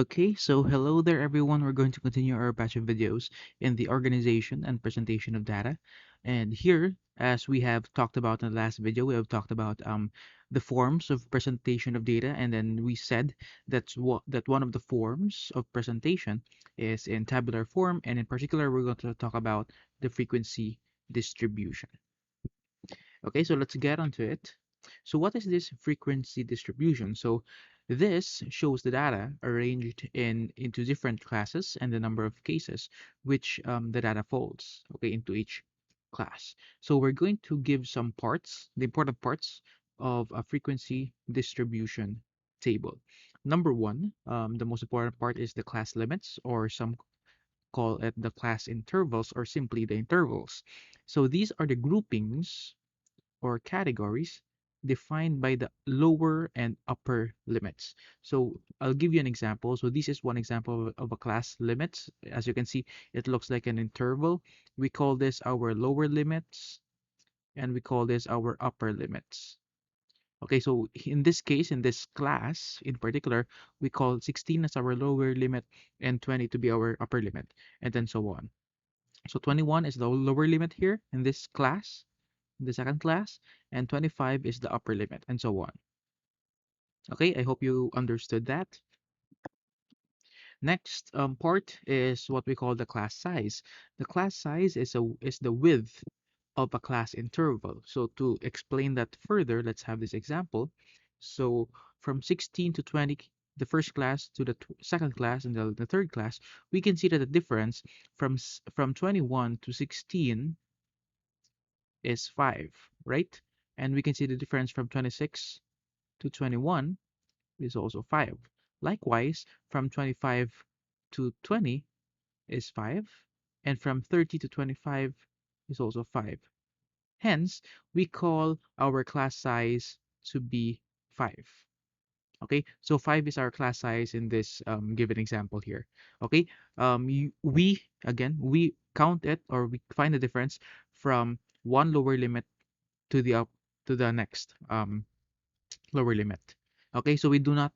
Okay, so hello there everyone. We're going to continue our batch of videos in the organization and presentation of data. And here, as we have talked about in the last video, we have talked about the forms of presentation of data, and then we said that one of the forms of presentation is in tabular form, and in particular, we're going to talk about the frequency distribution. Okay, so let's get onto it. So what is this frequency distribution? So this shows the data arranged into different classes and the number of cases which the data folds, okay, into each class. So we're going to give some parts, the important parts of a frequency distribution table. Number one, the most important part is the class limits, or some call it the class intervals, or simply the intervals. So these are the groupings or categories defined by the lower and upper limits. So I'll give you an example. So this is one example of a class limits. As you can see, it looks like an interval. We call this our lower limits, and we call this our upper limits. Okay, so in this case, in this class in particular, we call 16 as our lower limit and 20 to be our upper limit, and then so on. So 21 is the lower limit here in this class, the second class, and 25 is the upper limit, and so on. Okay, I hope you understood that. Next part is what we call the class size. The class size is the width of a class interval. So to explain that further, let's have this example. So from 16 to 20, the first class to the second class and the third class, we can see that the difference from 21 to 16 is 5, right? And we can see the difference from 26 to 21 is also 5. Likewise, from 25 to 20 is 5, and from 30 to 25 is also 5. Hence, we call our class size to be 5. Okay, so 5 is our class size in this given example here. Okay, we count it, or we find the difference from one lower limit to the up to the next lower limit. Okay, so we do not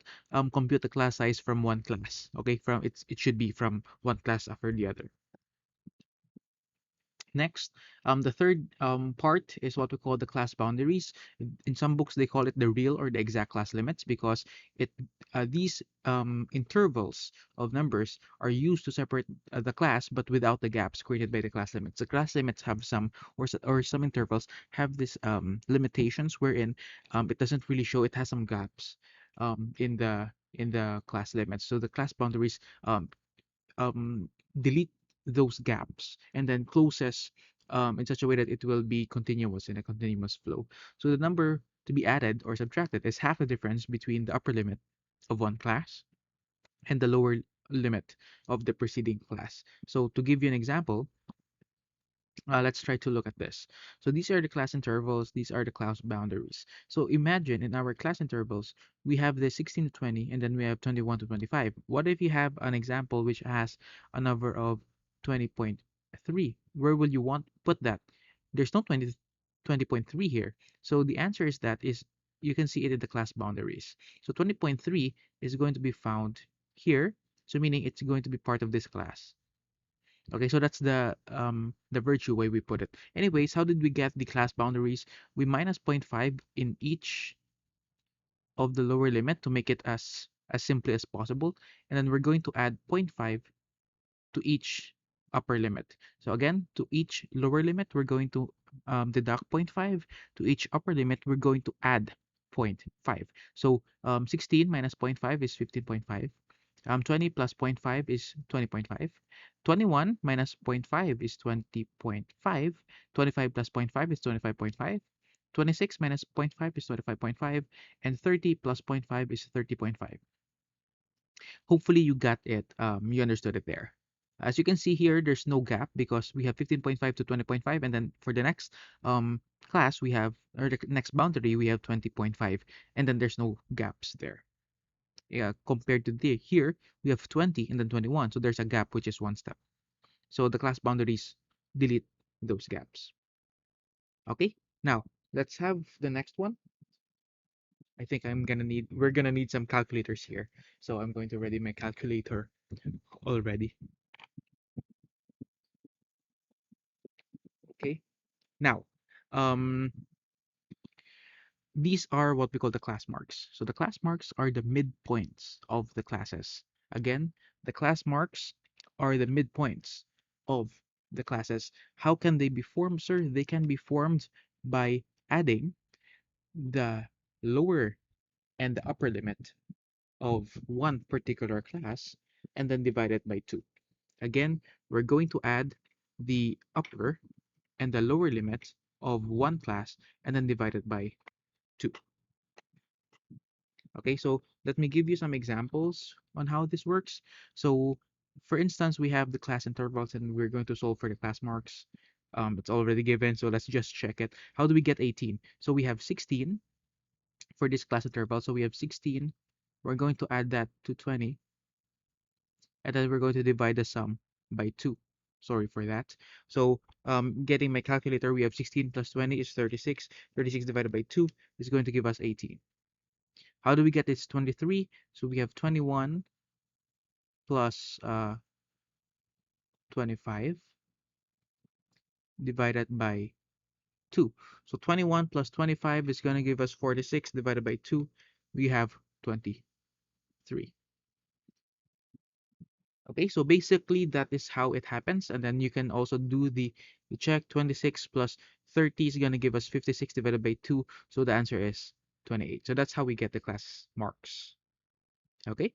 compute the class size from one class. Okay, it should be from one class after the other. Next, the third part is what we call the class boundaries. In some books, they call it the real or the exact class limits, because these intervals of numbers are used to separate the class, but without the gaps created by the class limits. The class limits have some, or some intervals have this limitations wherein it doesn't really show. It has some gaps in the class limits. So the class boundaries delete those gaps and then closes in such a way that it will be continuous in a continuous flow. So the number to be added or subtracted is half the difference between the upper limit of one class and the lower limit of the preceding class. So to give you an example, let's try to look at this. So these are the class intervals, these are the class boundaries. So imagine in our class intervals, we have the 16 to 20, and then we have 21 to 25. What if you have an example which has a number of 20.3? Where will you want to put that? There's no 20.3 here. So the answer is that is you can see it in the class boundaries. So 20.3 is going to be found here. So meaning it's going to be part of this class. Okay, so that's the virtue way we put it. Anyways, how did we get the class boundaries? We minus zero point 0.5 in each of the lower limit to make it as simply as possible, and then we're going to add zero point 0.5 to each upper limit. So again, to each lower limit, we're going to deduct zero point 0.5. To each upper limit, we're going to add zero point 0.5. So 16 minus zero point 0.5 is 15.5. 20 plus zero point 0.5 is 20.5. 21 minus zero point 0.5 is 20.5. 25 plus zero point 0.5 is 25.5. 26 minus zero point 0.5 is 25.5. And 30 plus zero point 0.5 is 30.5. Hopefully you got it. You understood it there. As you can see here, there's no gap because we have 15.5 to 20.5, and then for the next class we have, or the next boundary we have 20.5, and then there's no gaps there. Yeah, compared to here we have 20 and then 21, so there's a gap which is one step. So the class boundaries delete those gaps. Okay, now let's have the next one. I think we're gonna need some calculators here. So I'm going to ready my calculator already. Okay. Now, um, these are what we call the class marks. So the class marks are the midpoints of the classes. Again, the class marks are the midpoints of the classes. How can they be formed, sir? They can be formed by adding the lower and the upper limit of one particular class and then divide it by 2. Again, we're going to add the upper and the lower limit of one class and then divide it by 2. Okay, so let me give you some examples on how this works. So for instance, we have the class intervals and we're going to solve for the class marks. It's already given, so let's just check it. How do we get 18? So we have 16 for this class interval. So we have 16. We're going to add that to 20, and then we're going to divide the sum by 2. Sorry for that. So getting my calculator, we have 16 plus 20 is 36. 36 divided by 2 is going to give us 18. How do we get this 23? So we have 21 plus 25 divided by 2. So 21 plus 25 is going to give us 46 divided by 2. We have 23. Okay, so basically that is how it happens. And then you can also do the check. 26 plus 30 is going to give us 56 divided by 2. So the answer is 28. So that's how we get the class marks. Okay.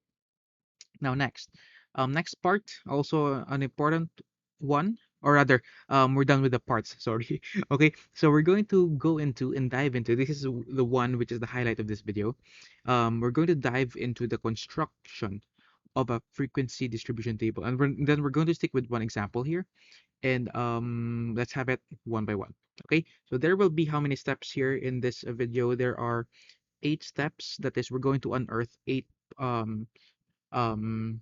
Now next part, also an important one, or rather, we're done with the parts. Sorry. Okay, so we're going to go into and dive into. This is the one which is the highlight of this video. We're going to dive into the construction of a frequency distribution table, and then we're going to stick with one example here, and let's have it one by one. Okay, so there will be how many steps here in this video? There are 8 steps. That is, we're going to unearth um um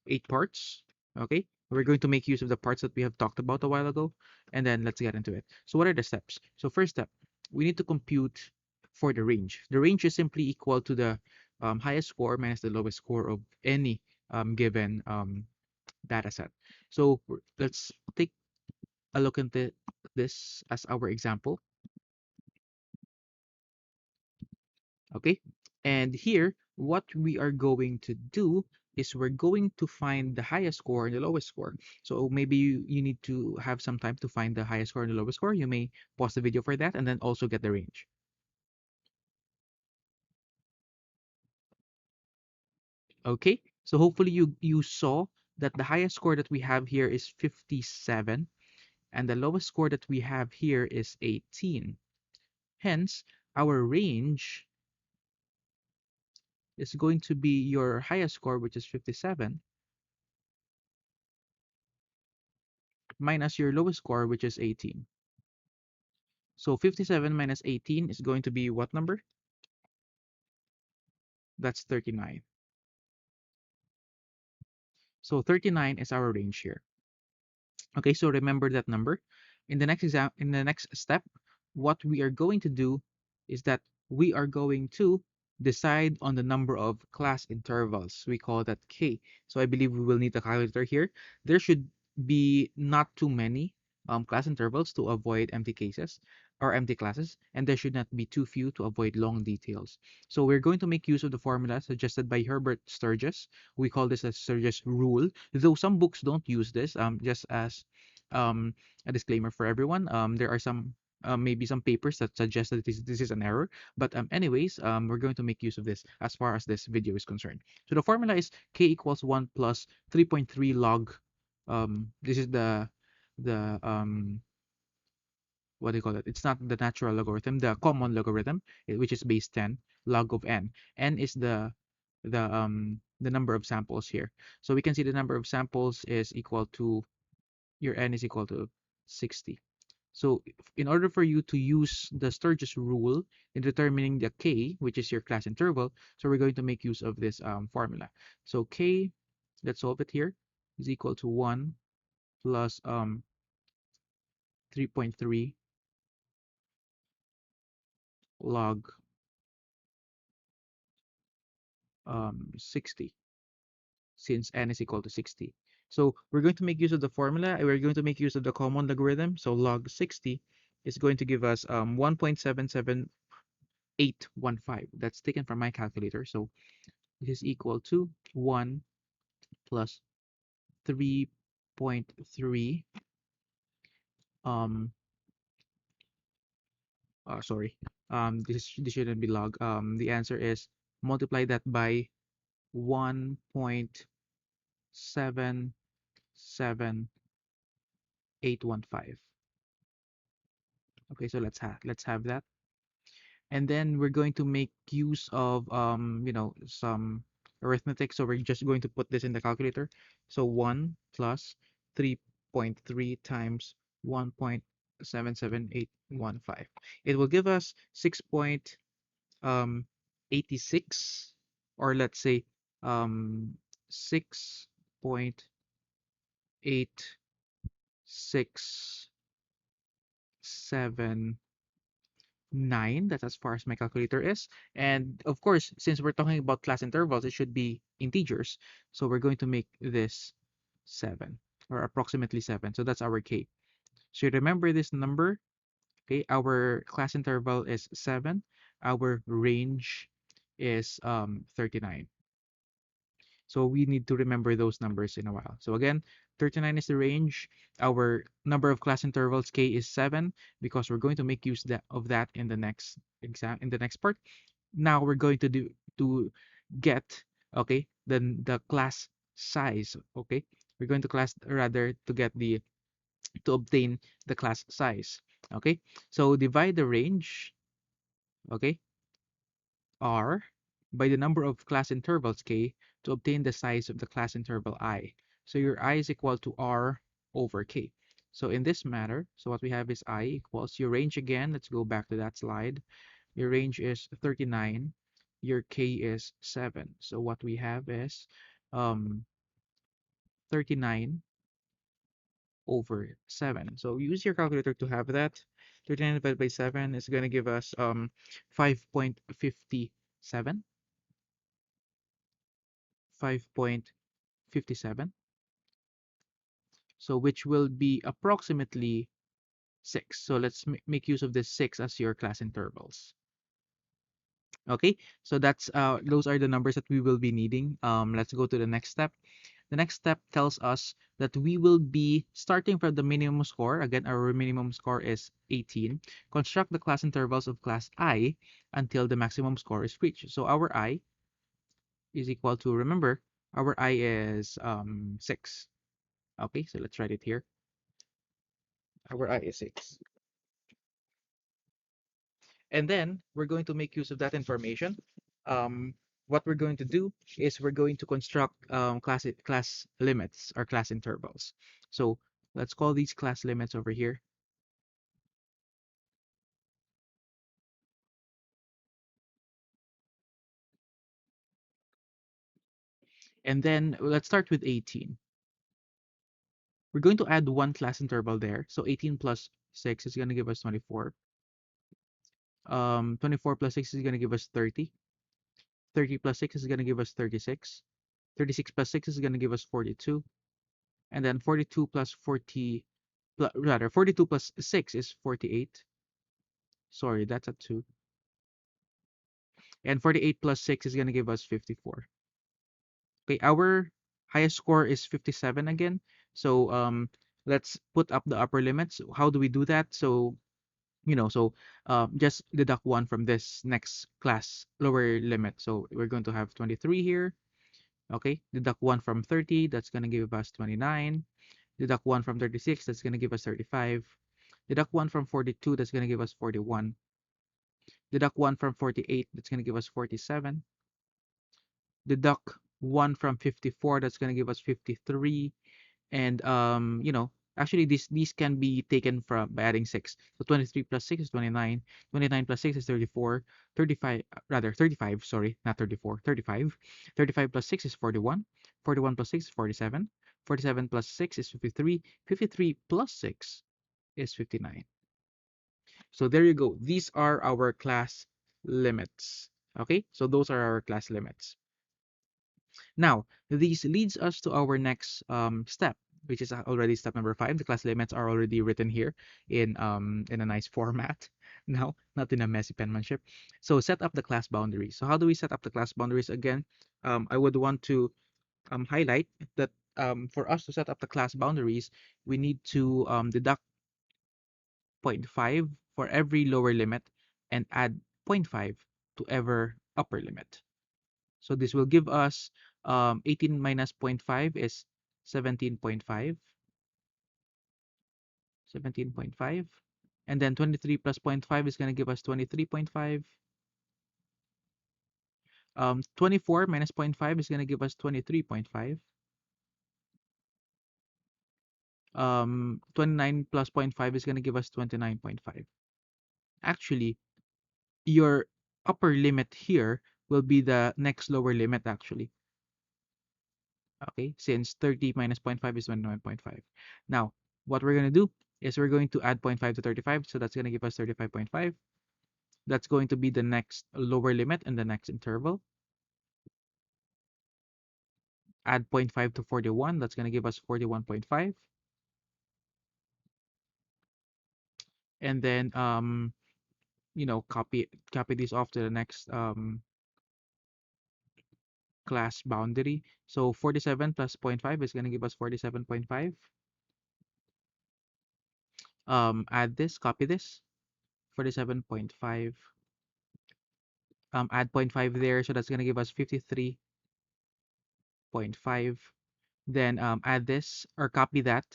8 parts. Okay, we're going to make use of the parts that we have talked about a while ago, and then let's get into it. So what are the steps? So first step, we need to compute for the range. The range is simply equal to the highest score minus the lowest score of any given data set. So let's take a look into this as our example. Okay, and here what we are going to do is we're going to find the highest score and the lowest score. So maybe you need to have some time to find the highest score and the lowest score. You may pause the video for that and then also get the range. Okay, so hopefully you saw that the highest score that we have here is 57 and the lowest score that we have here is 18. Hence, our range is going to be your highest score, which is 57, minus your lowest score, which is 18. So 57 minus 18 is going to be what number? That's 39. So 39 is our range here. Okay, so remember that number. In the next step, what we are going to do is that we are going to decide on the number of class intervals. We call that K. So I believe we will need a calculator here. There should be not too many class intervals to avoid empty cases or empty classes, and there should not be too few to avoid long details. So we're going to make use of the formula suggested by Herbert Sturgis. We call this a Sturgis rule, though some books don't use this. Just as um, a disclaimer for everyone, there are some maybe some papers that suggest that this is an error. But anyways, we're going to make use of this as far as this video is concerned. So the formula is k equals 1 plus 3.3 log. This is the what do you call it? It's not the natural logarithm, the common logarithm, which is base 10 log of n. N is the number of samples here. So we can see the number of samples is equal to your n is equal to 60. So in order for you to use the Sturgis rule in determining the k, which is your class interval, so we're going to make use of this formula. So k, let's solve it here, is equal to 1 plus 3.3 log 60, since n is equal to 60. So we're going to make use of the formula. We're going to make use of the common logarithm. So log 60 is going to give us 1.77815. That's taken from my calculator. So this is equal to 1 plus 3.3, um sorry, this shouldn't be log. The answer is multiply that by 1.77815. Okay, so let's have that. And then we're going to make use of some arithmetic. So we're just going to put this in the calculator. So 1 plus 3.3 times 1.77815. It will give us 6.86, or let's say 6.8679. That's as far as my calculator is. And of course, since we're talking about class intervals, it should be integers. So we're going to make this 7, or approximately 7. So that's our k. So remember this number. Okay, our class interval is 7. Our range is 39. So we need to remember those numbers in a while. So again, 39 is the range. Our number of class intervals k is 7, because we're going to make use of that in the next exam, in the next part. Now we're going to do to get, okay, the class size. Okay, we're going to class rather to get the to obtain the class size. Okay, so divide the range, okay, R, by the number of class intervals k to obtain the size of the class interval I. So your I is equal to R over k. So in this matter, so what we have is I equals your range again. Let's go back to that slide. Your range is 39. Your k is 7. So what we have is 39 over 7. So use your calculator to have that. 39 divided by 7 is going to give us 5.57. 5.57. So which will be approximately 6. So let's make use of this 6 as your class intervals. Okay, so that's those are the numbers that we will be needing. Let's go to the next step. The next step tells us that we will be starting from the minimum score. Again, our minimum score is 18. Construct the class intervals of class I until the maximum score is reached. So our I is equal to, remember, our I is 6. Okay, so let's write it here. Our I is 6. And then we're going to make use of that information. Um, what we're going to do is we're going to construct class limits, or class intervals. So let's call these class limits over here. And then let's start with 18. We're going to add one class interval there. So 18 plus 6 is going to give us 24. 24 plus 6 is going to give us 30. 30 plus 6 is going to give us 36. 36 plus 6 is going to give us 42. And then 42 plus 40, rather 42 plus 6 is 48. Sorry, that's a 2. And 48 plus 6 is going to give us 54. Okay, our highest score is 57 again. So let's put up the upper limits. How do we do that? So just deduct 1 from this next class lower limit. So we're going to have 23 here. Okay, deduct 1 from 30, that's going to give us 29. Deduct 1 from 36, that's going to give us 35. Deduct 1 from 42, that's going to give us 41. Deduct 1 from 48, that's going to give us 47. Deduct 1 from 54, that's going to give us 53. And actually these can be taken from by adding 6. So 23 plus 6 is 29. 29 plus 6 is 34. 35, rather 35, sorry, not 34, 35. 35 plus 6 is 41. 41 plus 6 is 47. 47 plus 6 is 53. 53 plus 6 is 59. So there you go. These are our class limits. Okay, so those are our class limits. Now, this leads us to our next step, which is already step number 5. The class limits are already written here in a nice format. Now, not in a messy penmanship. So set up the class boundaries. So how do we set up the class boundaries again? I would want to highlight that for us to set up the class boundaries, we need to deduct zero point 0.5 for every lower limit and add zero point 0.5 to every upper limit. So this will give us 18 minus zero point 0.5 is 17.5, 17.5. And then 23 plus zero point 0.5 is going to give us 23.5. 24 minus zero point 0.5 is going to give us 23.5. 29 plus zero point 0.5 is going to give us 29.5. Actually, your upper limit here will be the next lower limit actually. Okay, since 30 minus zero point 0.5 is 29.5. Now, what we're going to do is we're going to add zero point 0.5 to 35, so that's going to give us 35.5. That's going to be the next lower limit in the next interval. Add zero point 0.5 to 41, that's going to give us 41.5. And then copy this off to the next class boundary. So 47 plus zero point 0.5 is going to give us 47.5. Add this, copy this, 47.5. Add zero point 0.5 there, so that's going to give us 53.5. Then add this or copy that